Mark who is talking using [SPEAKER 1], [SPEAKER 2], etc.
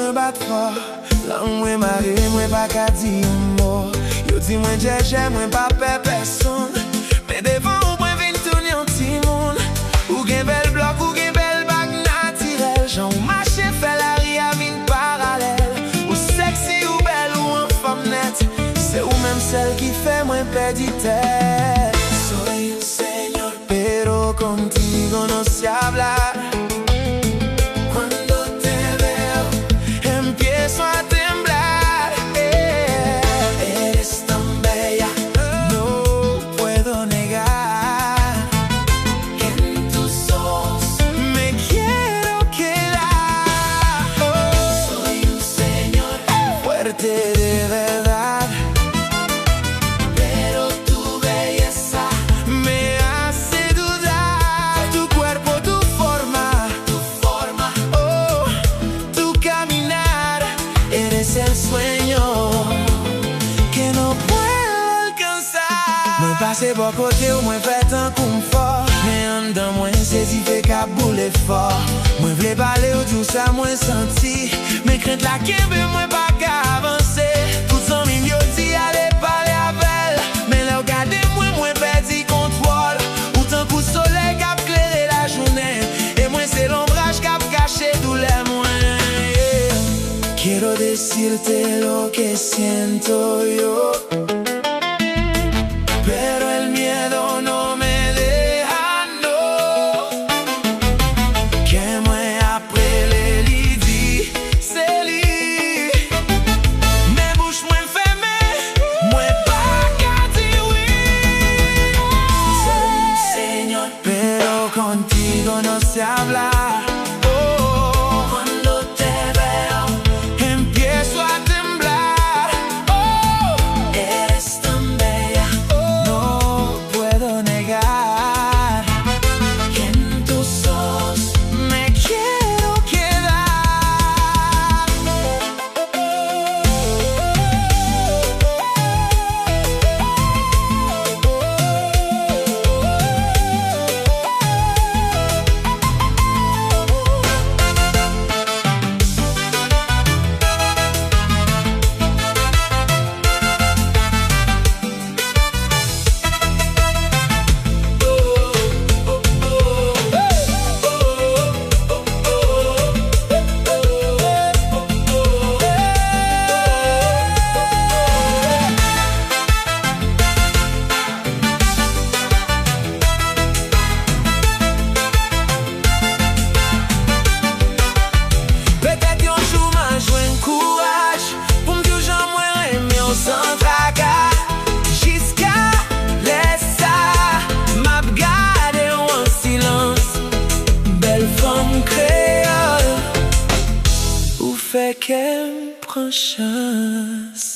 [SPEAKER 1] mwen bat fort. Lang mwen mare, mwen pa ka di yon mot. Yo di mwen jeje, mwen pa pe person. Men devan ou mwen vin tourne yon ti moun. Ou gen bel blok, ou gen bel bag naturel. Jan ou mache fè la ri a vin paralel. Ou seksi ou bel ou an femme net. Se ou même celle qui fait moins perdi tête. Soy un señor, pero contigo no se habla. Cuando te veo, empiezo a temblar. Eres tan bella, no puedo negar. En tus ojos me quiero quedar. Soy un señor fuerte de verdad. El sueño que no puedo alcanzar. Mwen pase bo kote ou mwen fè tan konfor. Men an dan mwen sezi fè ka boule fort. Mwen vle pale ou tout sa mwen santi. Men krent la kembe mwen pa ka avanse. Tout san min yo di ale pale avel. Men lè ou gade mwen perdi kontrol. Ou tan kou soleil kap klere la jounen. E mwen se l'ombraj kap kache doule mwen. Quiero decirte lo que siento yo, pero el miedo no me deja, no. Que mwen apre le li di, se li. Me bouche mwen feme, mwen pa ka di oui. Soy un señor, pero contigo no se habla. Fait qu'elle prend chance.